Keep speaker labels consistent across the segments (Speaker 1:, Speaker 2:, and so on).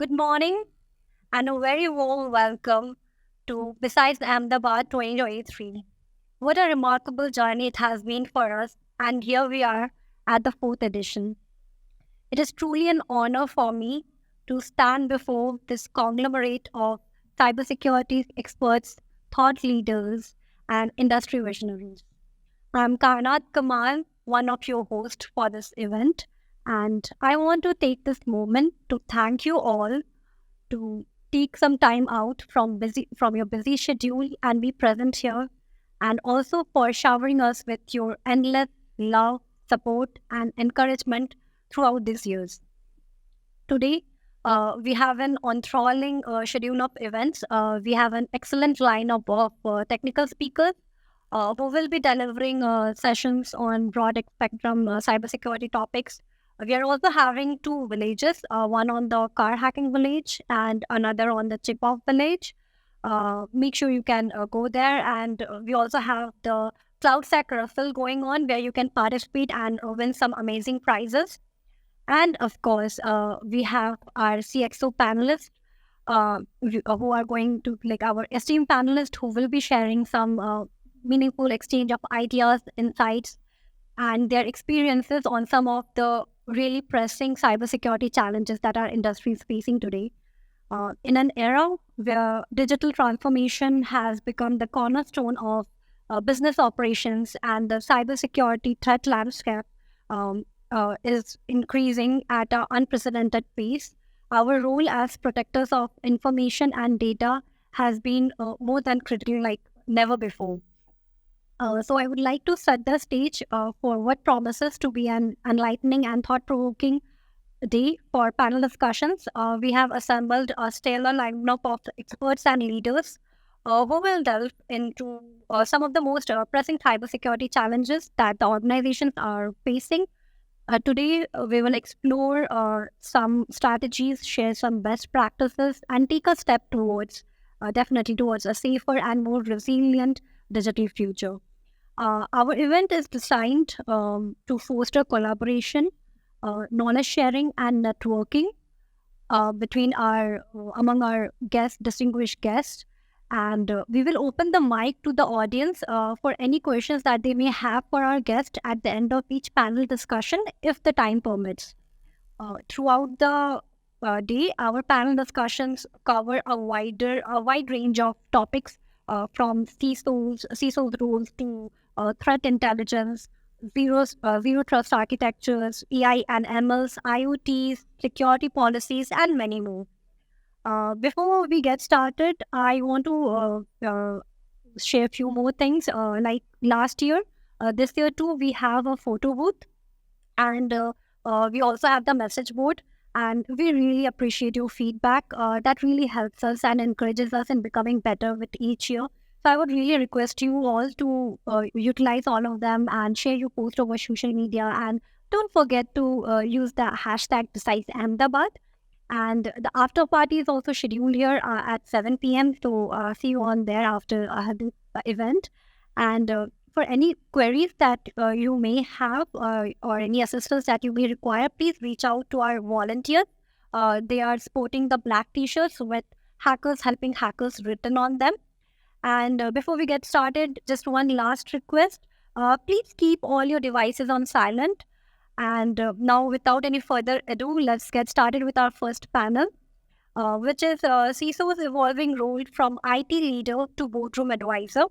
Speaker 1: Good morning and a very warm welcome to Besides Ahmedabad 2023. What a remarkable journey it has been for us, and here we are at the fourth edition. It is truly an honor for me to stand before this conglomerate of cybersecurity experts, thought leaders, and industry visionaries. I'm Kumar, one of your hosts for this event, and I want to take this moment to thank you all to take some time out from your busy schedule and be present here, and also for showering us with your endless love, support, and encouragement throughout these years. Today, we have an enthralling schedule of events. We have an excellent lineup of technical speakers who will be delivering sessions on broad spectrum cybersecurity topics. We are also having two villages, one on the car hacking village and another on the chip off village. Make sure you can go there. And we also have the CloudSec raffle going on where you can participate and win some amazing prizes. And of course, we have our CXO panelists who are going to, like our esteemed panelists, who will be sharing some meaningful exchange of ideas, insights, and their experiences on some of the really pressing cybersecurity challenges that our industry is facing today. In an era where digital transformation has become the cornerstone of business operations and the cybersecurity threat landscape is increasing at an unprecedented pace, our role as protectors of information and data has been more than critical like never before. So I would like to set the stage for what promises to be an enlightening and thought-provoking day for panel discussions. We have assembled a stellar lineup of experts and leaders who will delve into some of the most pressing cybersecurity challenges that the organizations are facing. Today, we will explore some strategies, share some best practices, and take a step towards, definitely towards a safer and more resilient digital future. Our event is designed to foster collaboration, knowledge sharing, and networking between among our distinguished guests. And we will open the mic to the audience for any questions that they may have for our guest at the end of each panel discussion, if the time permits. Throughout the day, our panel discussions cover a wide range of topics from CISOs roles to threat intelligence, zero trust architectures, AI and MLs, IoTs, security policies, and many more. Before we get started, I want to share a few more things. Like last year, this year too, we have a photo booth, and we also have the message board. And we really appreciate your feedback. That really helps us and encourages us in becoming better with each year. So I would really request you all to utilize all of them and share your post over social media. And don't forget to use the hashtag Besides Ahmedabad. And the after party is also scheduled here at 7 p.m. So see you on there after the event. And for any queries that you may have or any assistance that you may require, please reach out to our volunteers. They are sporting the black t-shirts with hackers helping hackers written on them. And before we get started, just one last request. Please keep all your devices on silent. And now, without any further ado, let's get started with our first panel, which is CISO's evolving role from IT leader to boardroom advisor.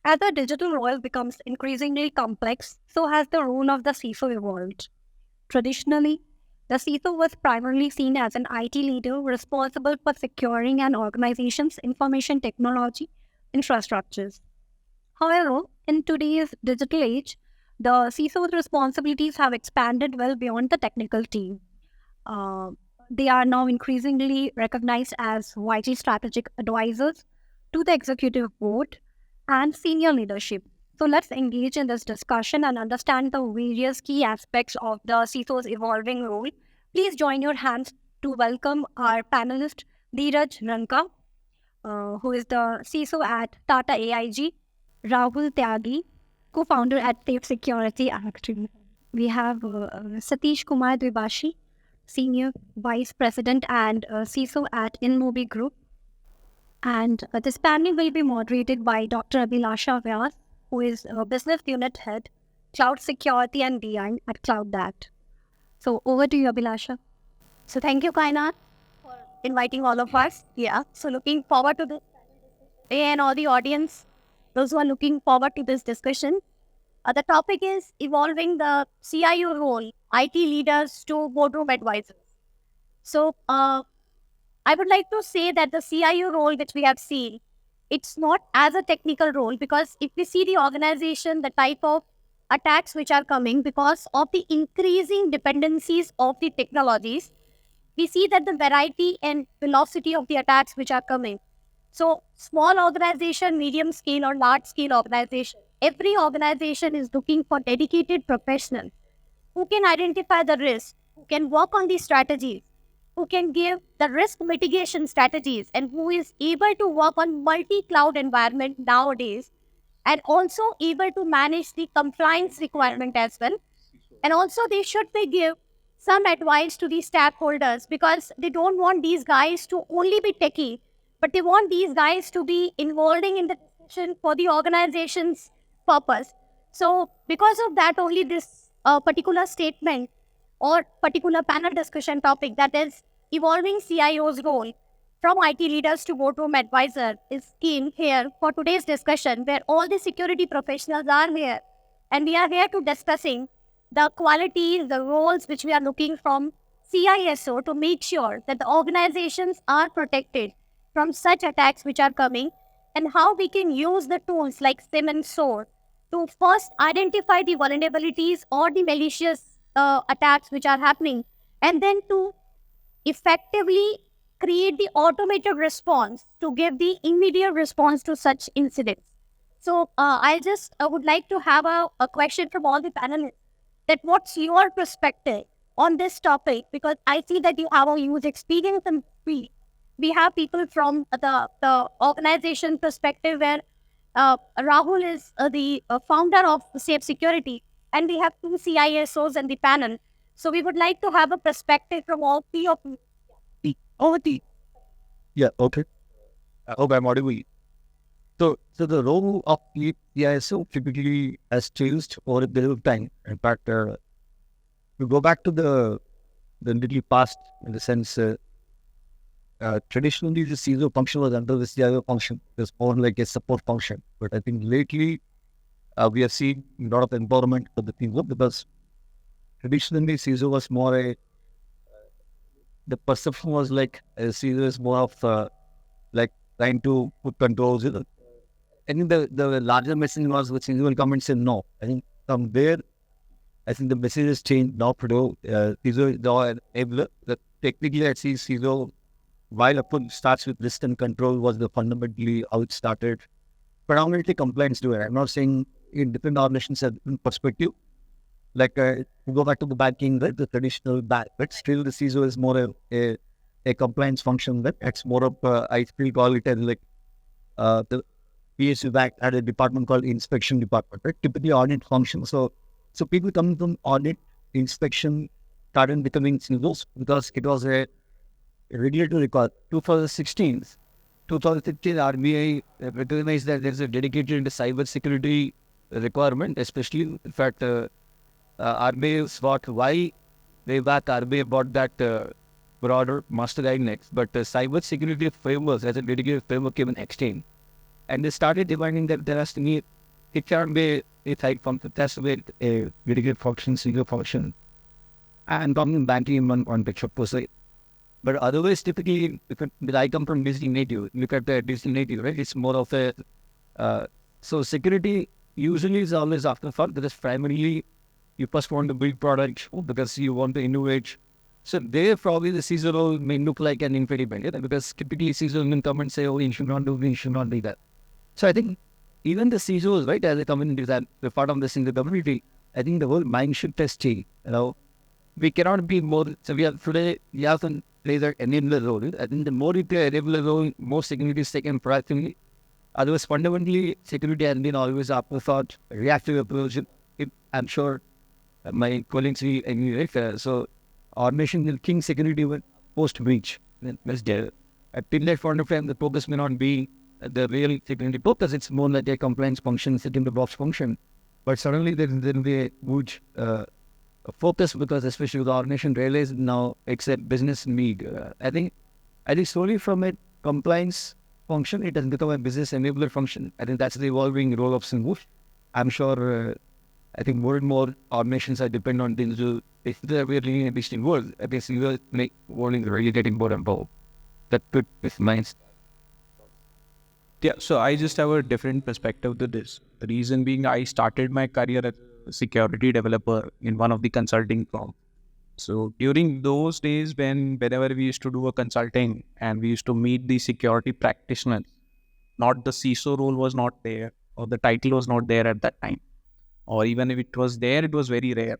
Speaker 1: As the digital world becomes increasingly complex, so has the role of the CISO evolved. Traditionally, the CISO was primarily seen as an IT leader responsible for securing an organization's information technology infrastructures. However, in today's digital age, the CISO's responsibilities have expanded well beyond the technical team. They are now increasingly recognized as vital strategic advisors to the executive board and senior leadership. So let's engage in this discussion and understand the various key aspects of the CISO's evolving role. Please join your hands to welcome our panelist, Dhiraj Ranka, who is the CISO at TataAIG, Rahul Tyagi, co-founder at Safe Security. Actually, we have Satish Kumar Dwibhashi, Senior Vice President and CISO at InMobi Group. And this panel will be moderated by Dr. Abhilasha Vyas, who is a Business Unit Head, Cloud Security and BI at CloudDAT. So over to you, Abhilasha.
Speaker 2: So thank you, Kainat, for inviting all of us. Yeah. So looking forward to this and all the audience, those who are looking forward to this discussion. The topic is evolving the CIO role, IT leaders to boardroom advisors. So I would like to say that the CIO role which we have seen, it's not as a technical role, because if we see the organization, the type of attacks which are coming because of the increasing dependencies of the technologies, we see that the variety and velocity of the attacks which are coming. So small organization, medium scale or large scale organization, every organization is looking for dedicated professionals who can identify the risk, who can work on the strategies, who can give the risk mitigation strategies, and who is able to work on multi-cloud environment nowadays, and also able to manage the compliance requirement as well. And also they should be give some advice to the stakeholders, because they don't want these guys to only be techie, but they want these guys to be involving in the decision for the organization's purpose. So because of that, only this particular statement or particular panel discussion topic, that is evolving CIO's role from IT leaders to boardroom advisor, is keen here for today's discussion, where all the security professionals are here, and we are here to discussing the qualities, the roles which we are looking from CISO to make sure that the organizations are protected from such attacks which are coming, and how we can use the tools like SIM and SOAR to first identify the vulnerabilities or the malicious attacks which are happening, and then to effectively create the automated response to give the immediate response to such incidents. So I just would like to have a question from all the panelists, that what's your perspective on this topic? Because I see that you have a huge experience, and we have people from the organization perspective, where Rahul is the founder of Safe Security, and we have two CISOs in the panel. So we would like to have a perspective from all three of you.
Speaker 3: Yeah, okay. I hope I'm audible. So the role of the CISO typically has changed over a period of time. In fact, we go back to the little past, in the sense, traditionally the CISO function was under the CIO function. It was more like a support function. But I think lately we have seen a lot of empowerment for the CISO, because traditionally CISO was more the perception was like CISO is more of like trying to put controls. I think the larger message was which CISO will come and say no. I think from there, I think the message has changed now. CISO is now an enabler. Technically, I see CISO, while of course starts with risk and control, was the fundamentally how it started. Predominantly compliance to it. I'm not saying in different organizations have different perspective. Like you go back to the banking, right, the traditional bank, but still the CISO is more a compliance function. That it's more of I still call it as like the PSU bank had a department called inspection department, right? Typically audit function. So people coming from audit, inspection started becoming CISOs, because it was a regulatory record. 2016, RBI recognized that there's a dedicated cybersecurity requirement, especially in fact. RBI thought why way back RBI bought that broader master guidelines, but cyber security frameworks as a dedicated framework came in exchange, and they started demanding that there has to be, it can't be a type function, it has to be a dedicated function, single function, and talking banking in one picture per se. But otherwise, typically, I come from digital native, look at the digital native, right? It's more of a so security usually is always afterthought, because primarily you first want to build products because you want to innovate. So there probably the CISO role may look like an impediment, because typically CISO will come and say, oh, you should not do this, you should not do that. So I think even the CISOs, right, as a community, that the part of this in the community, I think the whole mind shift has changed. We cannot be more, so we have today, we have to play the enabler role. I think the more you play enabler role, more security is taken proactively. Otherwise, fundamentally, security has been always afterthought, reactive approach. I'm sure my colleagues will agree, right? So automation will king security post breach. At that point of time, the focus may not be the real security focus. It's more like a compliance function, sitting the box function. But suddenly there will be a huge focus because especially the organization realized now it's a business need. I think slowly from a compliance function, it has become a business enabler function. I think that's the evolving role of Singhoosh. I'm sure, I think more and more organizations are dependent on digital. If we're living in a digital world, I think we make world is really getting more involved. That could be nice.
Speaker 4: Yeah, so I just have a different perspective to this. The reason being, I started my career as a security developer in one of the consulting firms. So during those days, whenever we used to do a consulting and we used to meet the security practitioners, not the CISO role was not there, or the title was not there at that time, or even if it was there, it was very rare.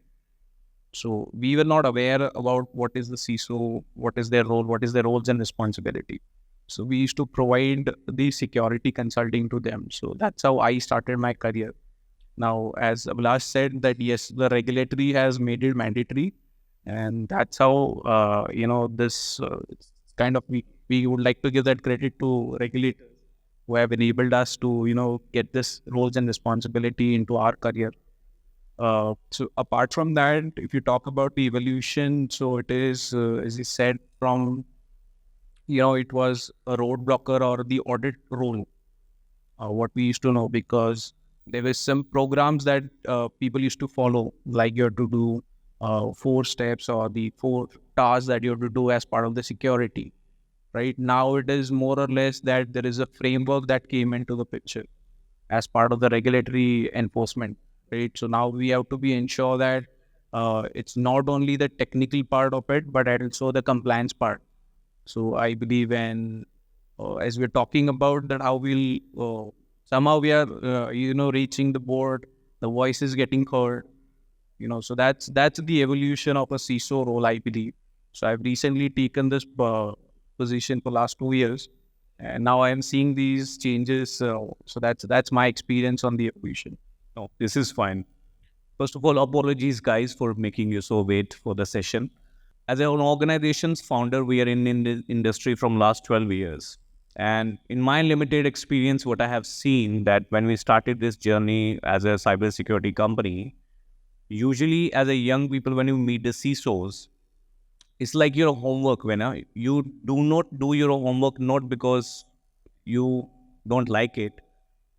Speaker 4: So we were not aware about what is the CISO, what is their role, what is their roles and responsibility. So we used to provide the security consulting to them. So that's how I started my career. Now, as Abhilash said, that yes, the regulatory has made it mandatory, and that's how this kind of we would like to give that credit to regulators who have enabled us to get this roles and responsibility into our career. So apart from that, if you talk about the evolution, so it is, as you said, from, it was a roadblocker or the audit role, what we used to know, because there were some programs that people used to follow, like you have to do 4 steps or the 4 tasks that you have to do as part of the security. Right now, it is more or less that there is a framework that came into the picture as part of the regulatory enforcement. Right. So now we have to be ensure that it's not only the technical part of it, but also the compliance part. So I believe when, as we're talking about that, how we'll somehow we are, reaching the board, the voice is getting heard. So that's the evolution of a CISO role, I believe. So I've recently taken this position for last 2 years, and now I am seeing these changes. So that's my experience on the evolution.
Speaker 5: No, this is fine. First of all, apologies, guys, for making you so wait for the session. As an organization's founder, we are in the industry from last 12 years. And in my limited experience, what I have seen that when we started this journey as a cybersecurity company, usually as a young people, when you meet the CISOs, it's like your homework. When you do not do your homework, not because you don't like it,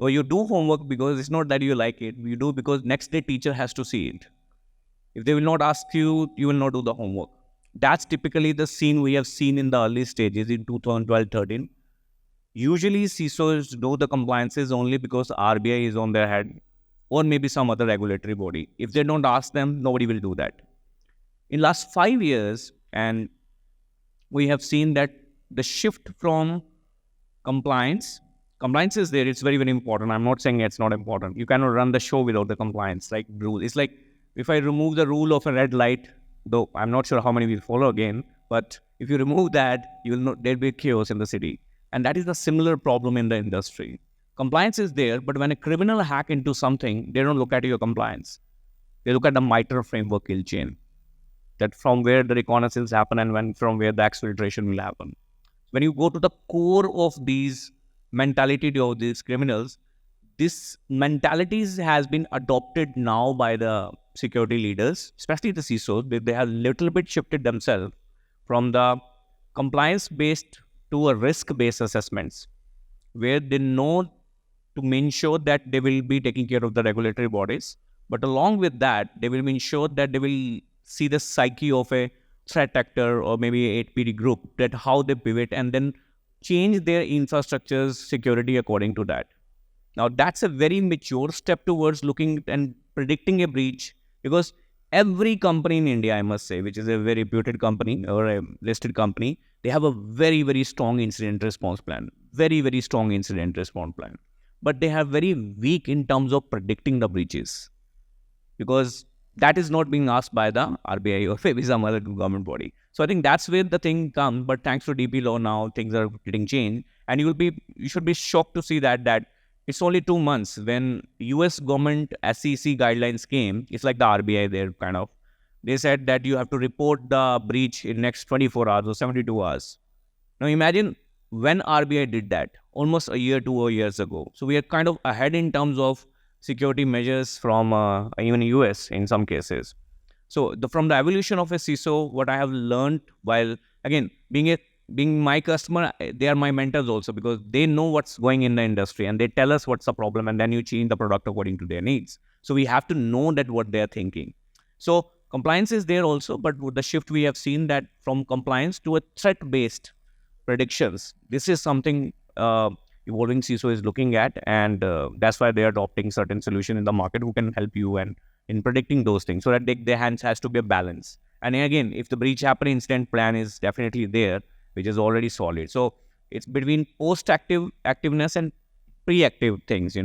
Speaker 5: or you do homework because it's not that you like it. You do because next day teacher has to see it. If they will not ask you, you will not do the homework. That's typically the scene we have seen in the early stages in 2012-13. Usually CISOs do the compliances only because RBI is on their head, or maybe some other regulatory body. If they don't ask them, nobody will do that. In last 5 years, and we have seen that the shift from compliance is there. It's very, very important. I'm not saying it's not important. You cannot run the show without the compliance. Like rule, it's like if I remove the rule of a red light, though I'm not sure how many will follow again, but if you remove that, you will not. There'll be chaos in the city, and that is a similar problem in the industry. Compliance is there, but when a criminal hack into something, they don't look at your compliance. They look at the MITRE framework kill chain, that from where the reconnaissance happen and from where the exfiltration will happen. When you go to the core of these mentality of these criminals, this mentalities has been adopted now by the security leaders, especially the CISOs. They have little bit shifted themselves from the compliance-based to a risk-based assessments, where they know to ensure that they will be taking care of the regulatory bodies. But along with that, they will ensure that they will see the psyche of a threat actor or maybe a 8PD group, that how they pivot and then change their infrastructure's security according to that. Now, that's a very mature step towards looking and predicting a breach, because every company in India, I must say, which is a very reputed company or a listed company, they have a very, very strong incident response plan. Very, very strong incident response plan. But they have very weak in terms of predicting the breaches, because that is not being asked by the RBI or maybe some other government body. So I think that's where the thing comes. But thanks to DP law now, things are getting changed. And you should be shocked to see that it's only 2 months when US government SEC guidelines came. It's like the RBI there kind of. They said that you have to report the breach in next 24 hours or 72 hours. Now imagine when RBI did that almost a year, 2 years ago. So we are kind of ahead in terms of security measures from even US in some cases. So from the evolution of a CISO, what I have learned while, again, being my customer, they are my mentors also, because they know what's going in the industry and they tell us what's the problem, and then you change the product according to their needs. So we have to know that what they're thinking. So compliance is there also, but with the shift we have seen that from compliance to a threat-based predictions. This is something evolving CISO is looking at, and that's why they are adopting certain solution in the market who can help you and in predicting those things, so that their hands has to be a balance. And again, if the breach happen, incident plan is definitely there, which is already solid. So it's between activeness and pre-active things,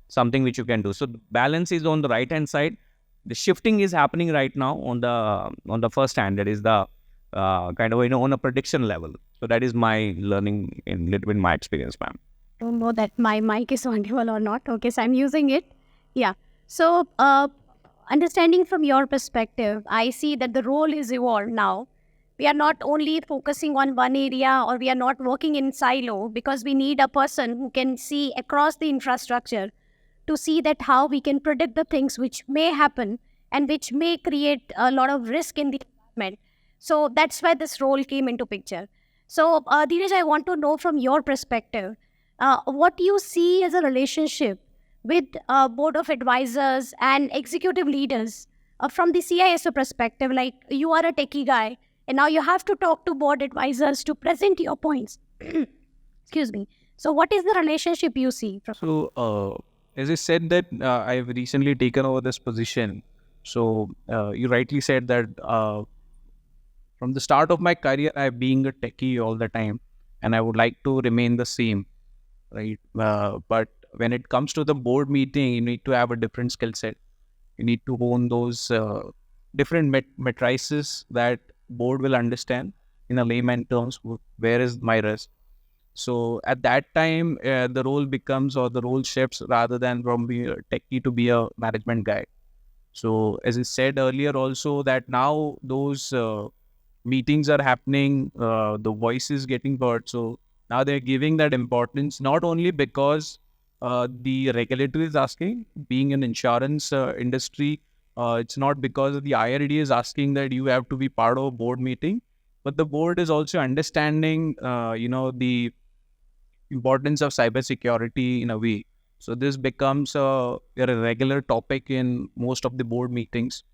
Speaker 5: something which you can do. So the balance is on the right hand side. The shifting is happening right now on the first hand. That is the kind of on a prediction level. So that is my learning in little bit my experience, ma'am.
Speaker 2: I don't know that my mic is audible or not. Okay, so I'm using it. Yeah. So understanding from your perspective, I see that the role is evolved now. We are not only focusing on one area, or we are not working in silo, because we need a person who can see across the infrastructure to see that how we can predict the things which may happen and which may create a lot of risk in the environment. So that's why this role came into picture. So Dhiraj, I want to know from your perspective, what do you see as a relationship with board of advisors and executive leaders from the CISO perspective? Like, you are a techie guy, and now you have to talk to board advisors to present your points. Excuse me. So what is the relationship you see?
Speaker 4: So, as I said that I've recently taken over this position. So you rightly said that from the start of my career, I've been a techie all the time, and I would like to remain the same, right? But when it comes to the board meeting, you need to have a different skill set. You need to own those different matrices that board will understand in a layman terms. Where is my risk? So at that time, the role becomes, or the role shifts, rather than from being a techie to be a management guy. So as I said earlier also, that now those meetings are happening, the voice is getting heard. So now they're giving that importance, not only because the regulator is asking, being an insurance industry, it's not because the IRD is asking that you have to be part of a board meeting, but the board is also understanding, the importance of cybersecurity in a way. So this becomes a regular topic in most of the board meetings.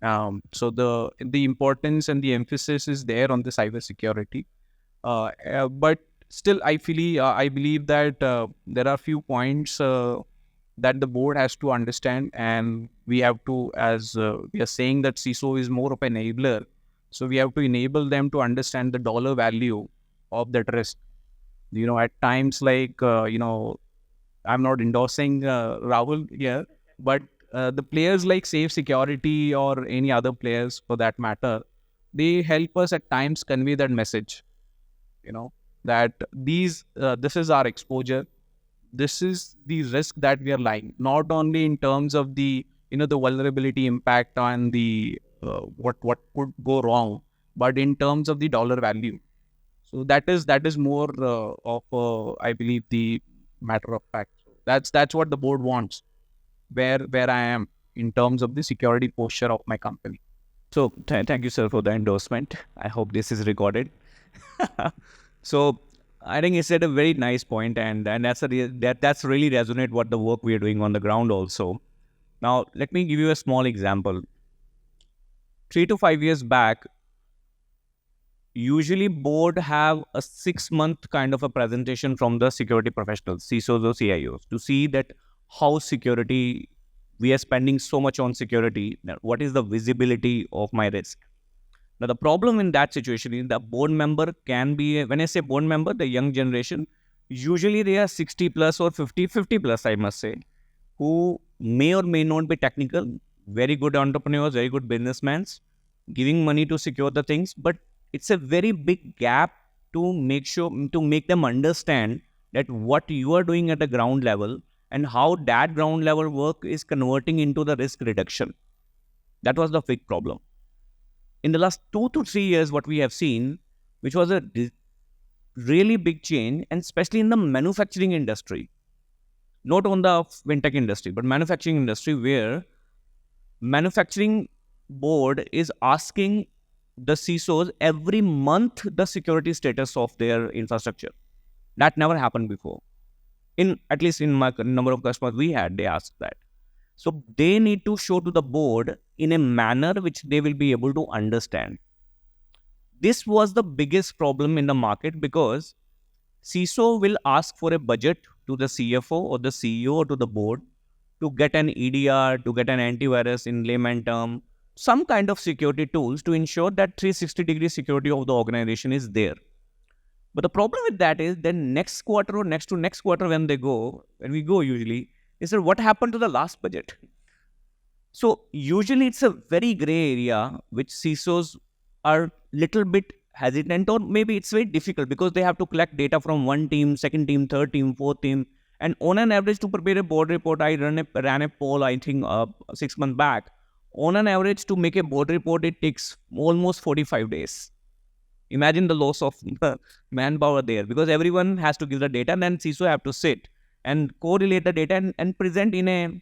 Speaker 4: So the importance and the emphasis is there on the cybersecurity. But still, I believe that there are few points that the board has to understand, and we have to, as we are saying that CISO is more of an enabler. So we have to enable them to understand the dollar value of that risk. At times, like, I'm not endorsing Rahul here, but the players like Safe Security or any other players for that matter, they help us at times convey that message, that this is our exposure. This is the risk that we are lying, not only in terms of the, the vulnerability impact on the, what could go wrong, but in terms of the dollar value. So that is more of I believe the matter of fact. That's what the board wants, where I am in terms of the security posture of my company.
Speaker 5: So thank you, sir, for the endorsement. I hope this is recorded. So I think you said a very nice point, and that's really resonate what the work we are doing on the ground also. Now let me give you a small example. 3 to 5 years back, usually board have a 6-month kind of a presentation from the security professionals, CISOs or CIOs, to see that how security, we are spending so much on security, what is the visibility of my risk. Now the problem in that situation is the board member can be, when I say board member, the young generation, usually they are 60 plus or 50 plus, I must say, who may or may not be technical, very good entrepreneurs, very good businessmen, giving money to secure the things, but it's a very big gap to make them understand that what you are doing at the ground level and how that ground level work is converting into the risk reduction. That was the big problem. in the last 2 to 3 years, what we have seen, which was a really big change, and especially in the manufacturing industry, not on the fintech industry, but manufacturing industry, where manufacturing board is asking the CISOs every month the security status of their infrastructure. That never happened before. At least in my number of customers we had, they asked that. So they need to show to the board in a manner which they will be able to understand. This was the biggest problem in the market, because CISO will ask for a budget to the CFO or the CEO or to the board to get an EDR, to get an antivirus in layman term, some kind of security tools to ensure that 360-degree security of the organization is there. But the problem with that is then next quarter or next to next quarter when we go usually, is that what happened to the last budget? So usually it's a very gray area which CISOs are little bit hesitant, or maybe it's very difficult because they have to collect data from one team, second team, third team, fourth team. And on an average, to prepare a board report, I ran a poll, I think 6 months back. On an average, to make a board report, it takes almost 45 days. Imagine the loss of manpower there, because everyone has to give the data, and then CISO have to sit and correlate the data and present in a,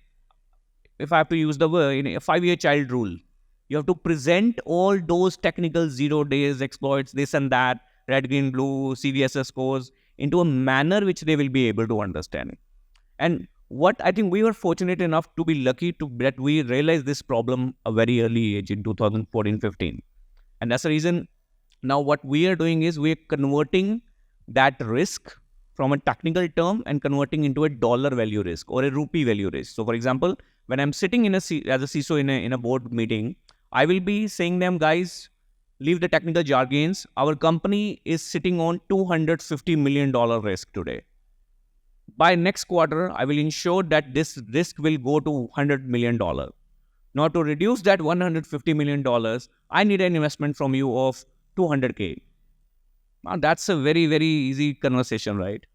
Speaker 5: if I have to use the word, in a 5-year child rule. You have to present all those technical 0 days exploits, this and that, red, green, blue, CVSS scores, into a manner which they will be able to understand. And what I think we were fortunate enough to be lucky to that we realized this problem a very early age in 2014-15. And that's the reason now what we are doing is we're converting that risk from a technical term and converting into a dollar value risk or a rupee value risk. So for example, when I'm sitting as a CISO in a board meeting, I will be saying them, guys, leave the technical jargons. Our company is sitting on $250 million risk today. By next quarter, I will ensure that this risk will go to $100 million. Now, to reduce that $150 million, I need an investment from you of 200K. Now, that's a very, very easy conversation, right?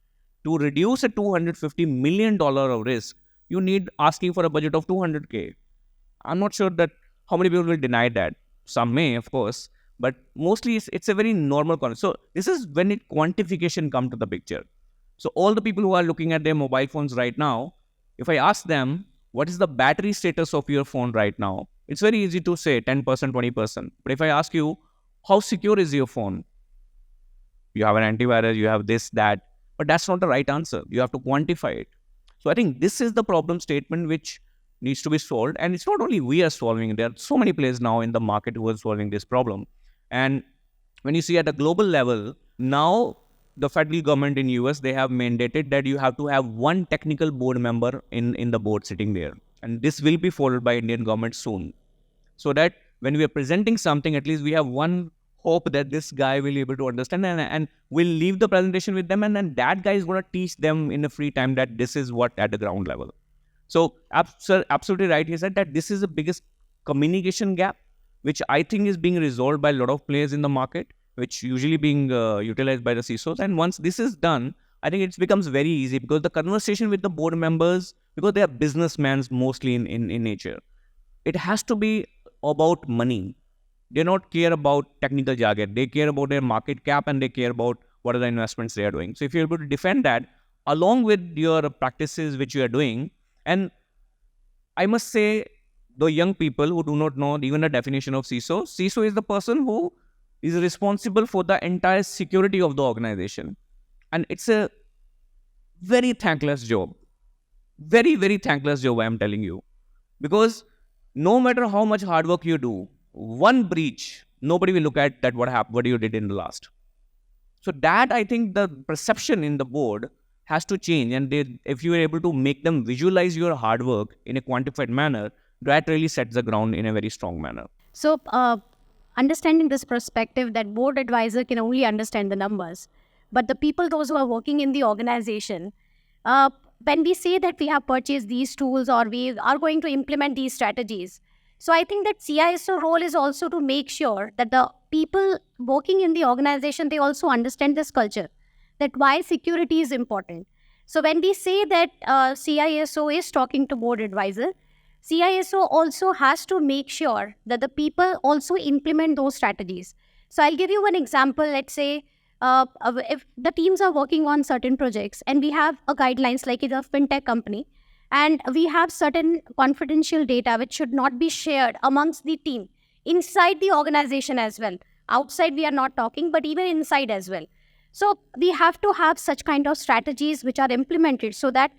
Speaker 5: To reduce a $250 million of risk, you need asking for a budget of 200K. I'm not sure that how many people will deny that. Some may, of course, but mostly it's a very normal concept. So this is when quantification come to the picture. So all the people who are looking at their mobile phones right now, if I ask them, what is the battery status of your phone right now? It's very easy to say 10%, 20%. But if I ask you, how secure is your phone? You have an antivirus, you have this, that, but that's not the right answer. You have to quantify it. So I think this is the problem statement which needs to be solved. And it's not only we are solving it. There are so many players now in the market who are solving this problem. And when you see at a global level, now the federal government in US, they have mandated that you have to have one technical board member in the board sitting there. And this will be followed by Indian government soon. So that when we are presenting something, at least we have one hope that this guy will be able to understand and will leave the presentation with them. And then that guy is going to teach them in a free time that this is what at the ground level. So absolutely right. He said that this is the biggest communication gap, which I think is being resolved by a lot of players in the market, which usually being utilized by the CISOs. And once this is done, I think it becomes very easy because the conversation with the board members, because they are businessmen mostly in nature, it has to be about money. They don't care about technical jargon. They care about their market cap and they care about what are the investments they are doing. So if you're able to defend that along with your practices which you are doing, and I must say, the young people who do not know even the definition of CISO, CISO is the person who is responsible for the entire security of the organization. And it's a very thankless job. Very, very thankless job, I am telling you. Because no matter how much hard work you do, one breach, nobody will look at that what you did in the last. So that, I think, the perception in the board has to change. And if you are able to make them visualize your hard work in a quantified manner, that really sets the ground in a very strong manner.
Speaker 2: So, understanding this perspective that board advisor can only understand the numbers, but the people, those who are working in the organization, when we say that we have purchased these tools or we are going to implement these strategies, so I think that CISO role is also to make sure that the people working in the organization, they also understand this culture, that why security is important. So when we say that CISO is talking to board advisor CISO also has to make sure that the people also implement those strategies. So I'll give you one example. Let's say if the teams are working on certain projects and we have a guidelines like it's a fintech company, and we have certain confidential data which should not be shared amongst the team inside the organization as well. Outside we are not talking, but even inside as well. So we have to have such kind of strategies which are implemented so that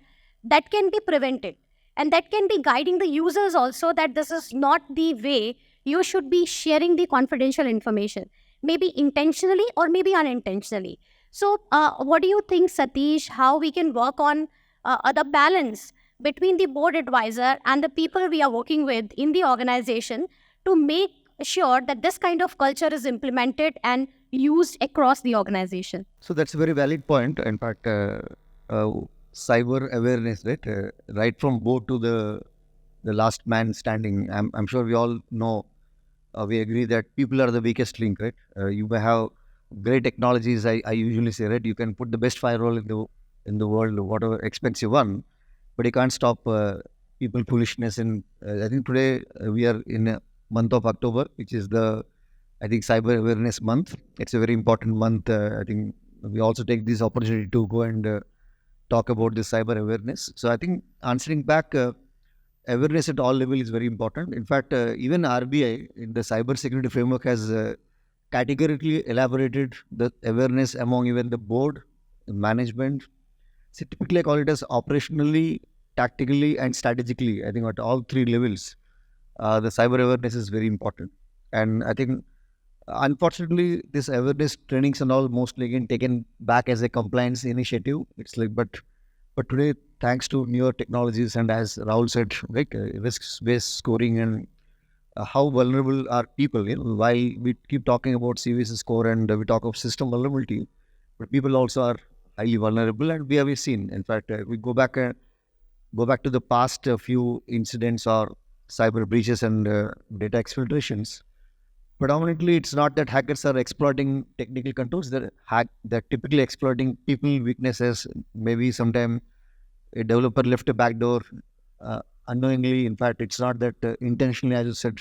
Speaker 2: that can be prevented, and that can be guiding the users also that this is not the way you should be sharing the confidential information, maybe intentionally or maybe unintentionally. So what do you think, Satish, how we can work on the balance between the board advisor and the people we are working with in the organization to make sure that this kind of culture is implemented and used across the organization?
Speaker 3: So that's a very valid point. In fact, cyber awareness, right? Right from board to the last man standing. I'm sure we all know, we agree that people are the weakest link, right? You may have great technologies. I usually say, right? You can put the best firewall in the world, whatever expensive one, but you can't stop people foolishness. And I think today we are in a month of October, which is I think cyber awareness month. It's a very important month. I think we also take this opportunity to go and talk about this cyber awareness. So I think answering back, awareness at all levels is very important. In fact, even RBI in the cybersecurity framework has categorically elaborated the awareness among even the board, the management. So typically I call it as operationally, tactically and strategically. I think at all three levels, the cyber awareness is very important. And I think unfortunately this awareness trainings and all mostly again taken back as a compliance initiative. It's like, but today, thanks to newer technologies and as Rahul said, right, risk-based scoring and how vulnerable are people. While we keep talking about CVS score and we talk of system vulnerability, but people also are highly vulnerable, and we have seen. In fact, we go back to the past few incidents or cyber breaches and data exfiltrations. Predominantly, it's not that hackers are exploiting technical controls. They're typically exploiting people weaknesses. Maybe sometime a developer left a backdoor unknowingly. In fact, it's not that intentionally, as you said.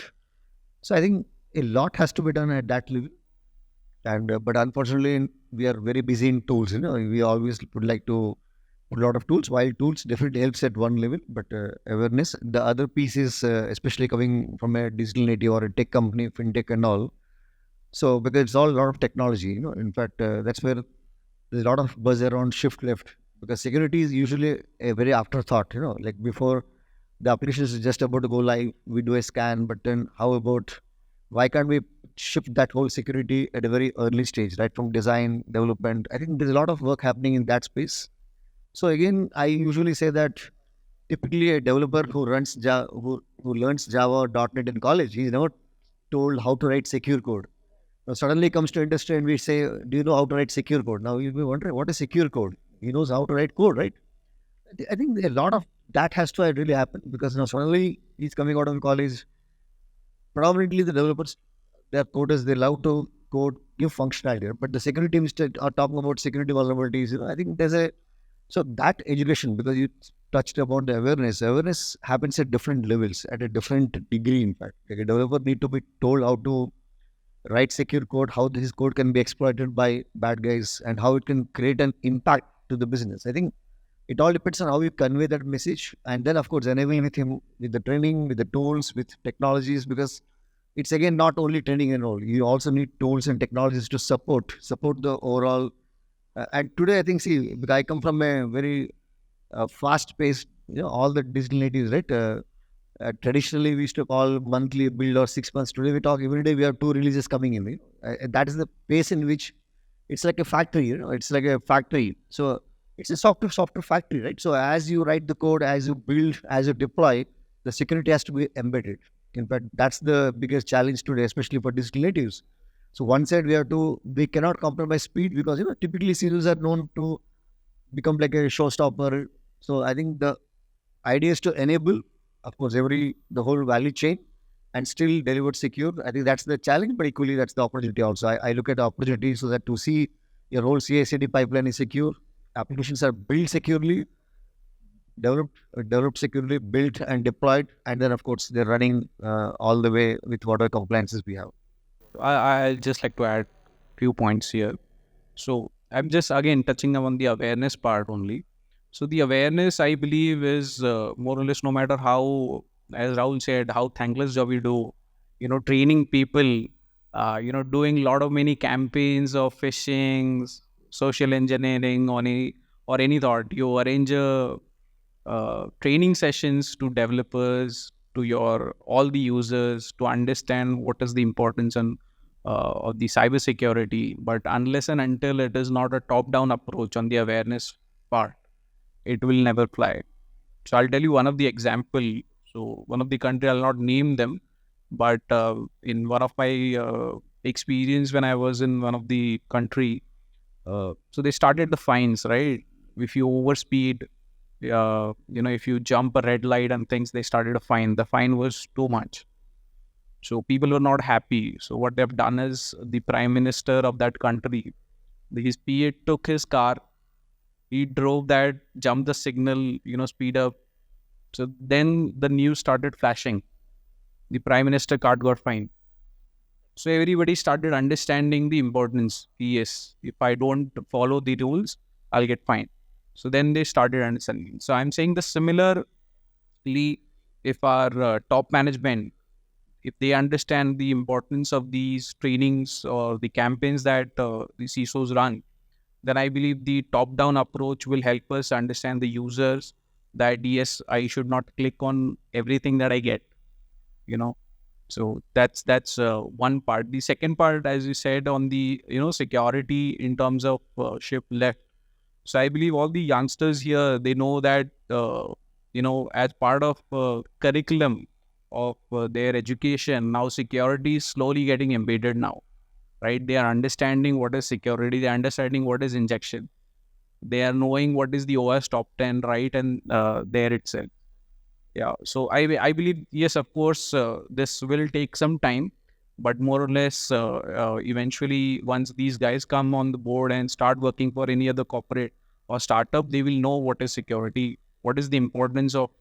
Speaker 3: So I think a lot has to be done at that level. And but unfortunately, we are very busy in tools. We always would like to put a lot of tools. While tools definitely helps at one level, but awareness. The other piece is especially coming from a digital native or a tech company, fintech and all. So because it's all a lot of technology. In fact, that's where there's a lot of buzz around shift left, because security is usually a very afterthought. Like before the application is just about to go live, we do a scan. But then how about, why can't we shift that whole security at a very early stage, right? From design, development. I think there's a lot of work happening in that space. So again, I usually say that typically a developer who runs who learns Java or .NET in college, he's never told how to write secure code. Now suddenly comes to industry and we say, do you know how to write secure code? Now you'll be wondering, what is secure code? He knows how to write code, right? I think a lot of that has to really happen, because now suddenly he's coming out of college. Predominantly the developers, they're coders, they love to code, give functionality, but the security teams are talking about security vulnerabilities. I think so that education, because you touched upon the awareness happens at different levels, at a different degree. In fact, like a developer need to be told how to write secure code, how this code can be exploited by bad guys, and how it can create an impact to the business. I think it all depends on how you convey that message, and then of course enabling with him with the training, with the tools, with technologies, because it's again not only training and all. You also need tools and technologies to support the overall. And today, I think, see, because I come from a very fast-paced, all the digital natives, right? Traditionally, we used to call monthly build or 6 months. Today, we talk every day. We have 2 releases coming in. That is the pace in which it's like a factory. It's like a factory. So it's a software factory, right? So as you write the code, as you build, as you deploy, the security has to be embedded. In fact, that's the biggest challenge today, especially for digital natives. So one side we cannot compromise speed, because typically CISOs are known to become like a showstopper. So I think the idea is to enable, of course, the whole value chain and still deliver secure. I think that's the challenge, but equally that's the opportunity also. I look at the opportunity so that to see your whole CI/CD pipeline is secure, applications are built securely, developed security, built and deployed, and then of course they're running all the way with whatever compliances we have.
Speaker 4: I'll just like to add few points here. So I'm just again touching on the awareness part only. So the awareness, I believe, is more or less, no matter how, as Rahul said, how thankless job you do, training people, doing a lot of many campaigns of phishing, social engineering or any thought. You arrange training sessions to developers, to your all the users to understand what is the importance of the cybersecurity. But unless and until it is not a top-down approach on the awareness part, it will never fly. So I'll tell you one of the example. So one of the country, I'll not name them, but in one of my experience when I was in one of the country, so they started the fines, right? If you overspeed, if you jump a red light and things, they started a fine. The fine was too much. So people were not happy. So what they've done is the prime minister of that country, his PA took his car, he drove that, jumped the signal, speed up. So then the news started flashing. The prime minister car got fined. So everybody started understanding the importance. Yes, if I don't follow the rules, I'll get fined. So then they started understanding. So I'm saying the similarly, if our top management, if they understand the importance of these trainings or the campaigns that the CISOs run, then I believe the top-down approach will help us understand the users that, yes, I should not click on everything that I get, So that's one part. The second part, as you said, on the, security in terms of shift left. So I believe all the youngsters here, they know that, as part of curriculum of their education, now security is slowly getting embedded now, right? They are understanding what is security. They are understanding what is injection. They are knowing what is the OS top 10, right? And there itself. Yeah. So I believe, yes, of course, this will take some time, but more or less, eventually, once these guys come on the board and start working for any other corporate or startup, they will know what is security, what is the importance of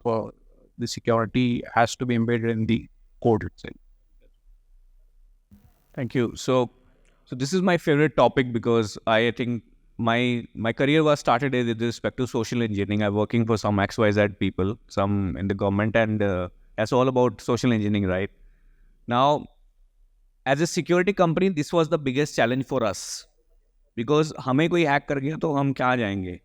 Speaker 4: the security has to be embedded in the code itself.
Speaker 5: Thank you. So this is my favorite topic because I think my career was started with respect to social engineering. I'm working for some XYZ people, some in the government, and that's all about social engineering, right? Now, as a security company, this was the biggest challenge for us because हमें कोई hack कर गया तो हम क्या जाएंगे,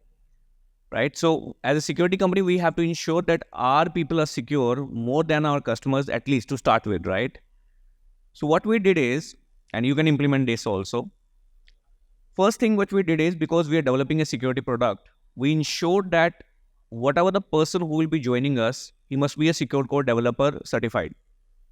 Speaker 5: right? So as a security company, we have to ensure that our people are secure more than our customers, at least to start with, right? So what we did is, and you can implement this also. First thing what we did is, because we are developing a security product, we ensured that whatever the person who will be joining us, he must be a secure code developer certified,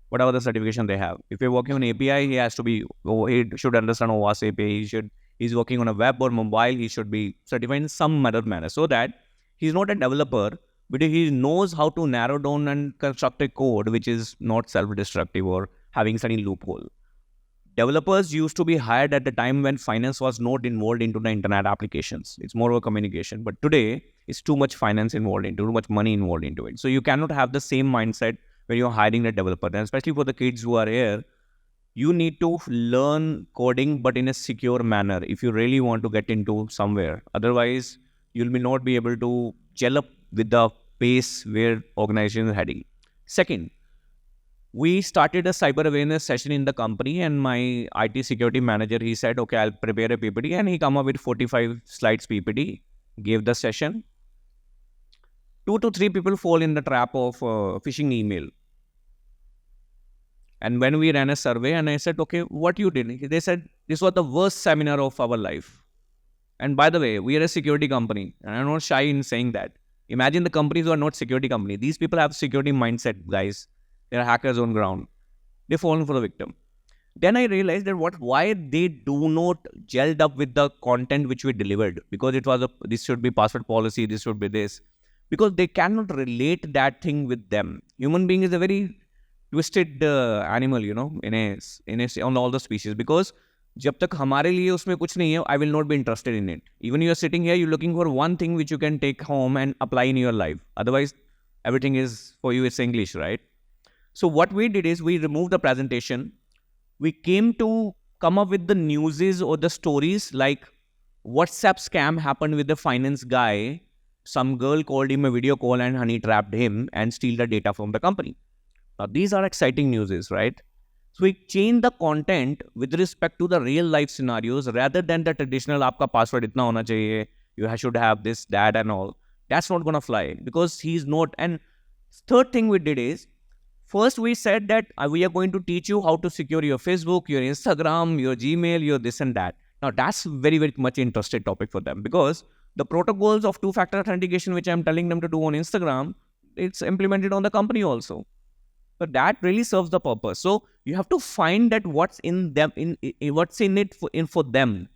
Speaker 5: whatever the certification they have. If you're working on API, he should understand OWASP API. He's working on a web or mobile, he should be certified in some other manner, so that he's not a developer, but he knows how to narrow down and construct a code which is not self-destructive or having any loophole. Developers used to be hired at the time when finance was not involved into the internet applications. It's more of a communication. But today, it's too much finance involved into, too much money involved into it. So you cannot have the same mindset when you're hiring a developer. And especially for the kids who are here, you need to learn coding, but in a secure manner if you really want to get into somewhere. Otherwise, you'll not be able to gel up with the pace where organization is heading. Second, we started a cyber awareness session in the company, and my IT security manager, he said, okay, I'll prepare a PPT, and he come up with 45 slides PPT, gave the session. 2 to 3 people fall in the trap of phishing email. And when we ran a survey, and I said, okay, what you did? They said, this was the worst seminar of our life. And by the way, we are a security company, and I'm not shy in saying that. Imagine the companies who are not security company. These people have security mindset, guys. They're hackers on ground. They fallen for the victim. Then I realized that why they do not gelled up with the content which we delivered, because it was this should be password policy, this should be this, because they cannot relate that thing with them. Human being is a very twisted animal, in on all the species, because जब तक हमारे लिए उसमें कुछ नहीं है, I will not be interested in it. Even you are sitting here, you're looking for one thing which you can take home and apply in your life. Otherwise, everything is for you, it's English, right? So what we did is we removed the presentation. We came to come up with the newses or the stories like WhatsApp scam happened with the finance guy. Some girl called him a video call and honey trapped him and steal the data from the company. Now, these are exciting newses, right? So we change the content with respect to the real life scenarios rather than the traditional aapka password itna hona chahiye, you should have this, that and all. That's not going to fly because he's not. And third thing we did is, first we said that we are going to teach you how to secure your Facebook, your Instagram, your Gmail, your this and that. Now that's very, very much interested topic for them because the protocols of two-factor authentication, which I'm telling them to do on Instagram, it's implemented on the company also. But that really serves the purpose. So you have to find that what's in them, what's in it for them.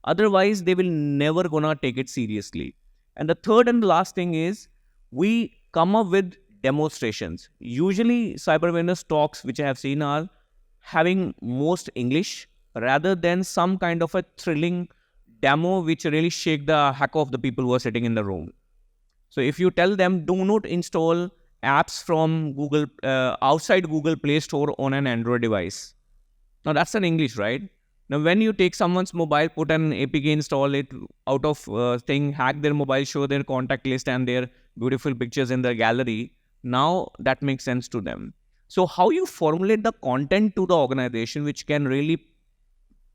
Speaker 5: Otherwise, they will never gonna take it seriously. And the third and the last thing is we come up with demonstrations. Usually, cyber awareness talks, which I have seen, are having most English rather than some kind of a thrilling demo which really shake the heck of the people who are sitting in the room. So if you tell them, do not install apps from Google outside Google Play Store on an Android device. Now that's an English, right? Now when you take someone's mobile, put an APK, install it out of thing, hack their mobile, show their contact list and their beautiful pictures in their gallery. Now that makes sense to them. So how you formulate the content to the organization, which can really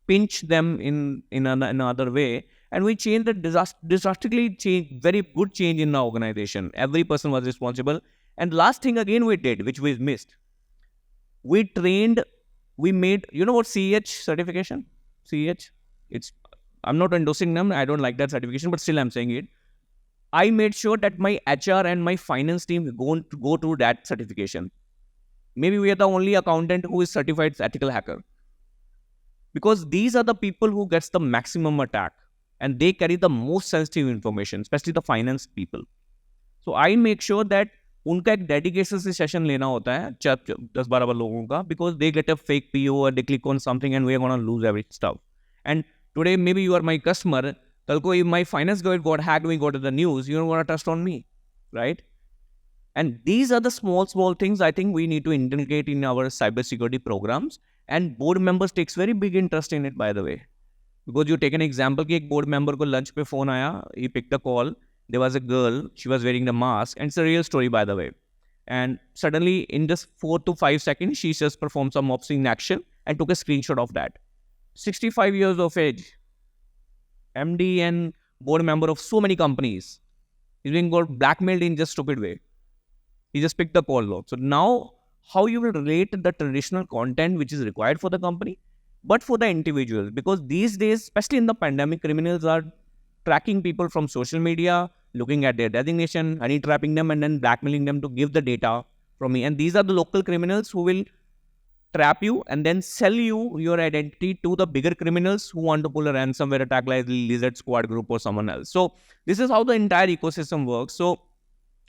Speaker 5: pinch them in another way, and we changed the drastically change, very good change in the organization. Every person was responsible. And last thing again we did, which we missed, we trained, we made, you know what CEH certification? CEH, I'm not endorsing them, I don't like that certification, but still I'm saying it. I made sure that my HR and my finance team go through that certification. Maybe we are the only accountant who is certified ethical hacker. Because these are the people who gets the maximum attack and they carry the most sensitive information, especially the finance people. So I make sure that उनका एक dedication से session लेना होता है 10-12 लोगों का because they get a fake PO or they click on something and we are going to lose every stuff. And today maybe you are my customer, कल को if my finance guy got hacked, we got to the news, you don't want to trust on me, right? And these are the small things I think we need to integrate in our cybersecurity programs, and board members takes very big interest in it, by the way. Because you take an example कि एक board member को lunch पे phone आया, he picked the call, there was a girl, she was wearing the mask, and it's a real story, by the way. And suddenly in just 4 to 5 seconds, she just performed some obscene action and took a screenshot of that. 65 years of age, MD and board member of so many companies. He's being got blackmailed in just stupid way. He just picked the call log. So now how you will relate the traditional content which is required for the company, but for the individuals, because these days, especially in the pandemic, criminals are tracking people from social media, looking at their designation, honey trapping them and then blackmailing them to give the data from me. And these are the local criminals who will trap you and then sell you your identity to the bigger criminals who want to pull a ransomware attack like Lizard Squad Group or someone else. So this is how the entire ecosystem works. So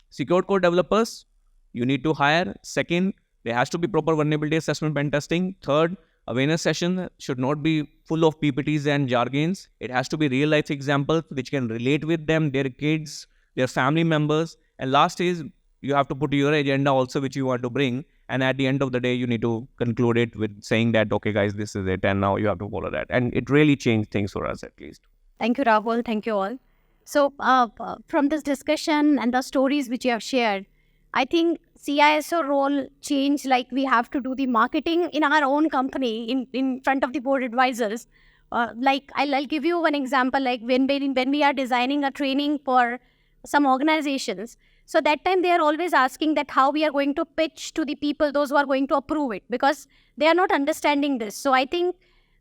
Speaker 5: secure code developers, you need to hire. Second, there has to be proper vulnerability assessment pen testing. Third, awareness session should not be full of PPTs and jargons. It has to be real life examples which can relate with them, their kids, their family members. And last is you have to put your agenda also which you want to bring. And at the end of the day, you need to conclude it with saying that, okay, guys, this is it. And now you have to follow that. And it really changed things for us at least.
Speaker 2: Thank you, Rahul. Thank you all. So from this discussion and the stories which you have shared, I think CISO role change, like we have to do the marketing in our own company in front of the board advisors. Like I'll give you one example, like when we are designing a training for some organizations. So that time they are always asking that how we are going to pitch to the people, those who are going to approve it, because they are not understanding this. So I think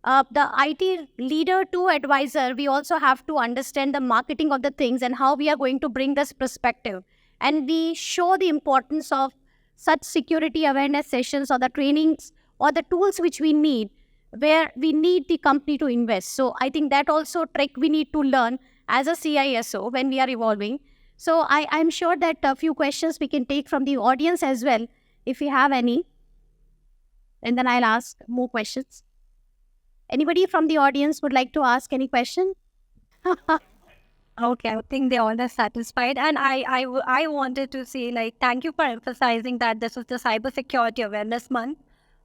Speaker 2: the IT leader to advisor, we also have to understand the marketing of the things and how we are going to bring this perspective. And we show the importance of such security awareness sessions or the trainings or the tools which we need, where we need the company to invest. So I think that also trick we need to learn as a CISO when we are evolving. So I'm sure that a few questions we can take from the audience as well, if you have any. And then I'll ask more questions. Anybody from the audience would like to ask any question?
Speaker 1: Okay, I think they all are satisfied. And I wanted to say, like, thank you for emphasizing that this is the Cybersecurity Awareness Month.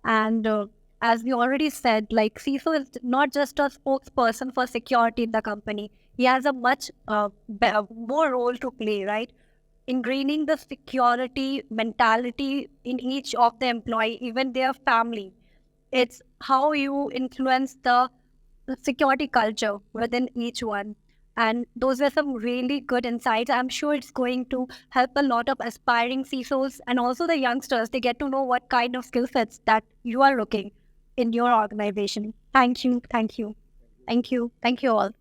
Speaker 1: And as we already said, like, CISO is not just a spokesperson for security in the company. He has a much more role to play, right? Ingraining the security mentality in each of the employee, even their family. It's how you influence the security culture within each one. And those were some really good insights. I'm sure it's going to help a lot of aspiring CISOs and also the youngsters. They get to know what kind of skill sets that you are looking in your organization. Thank you. Thank you.
Speaker 2: Thank you. Thank you all.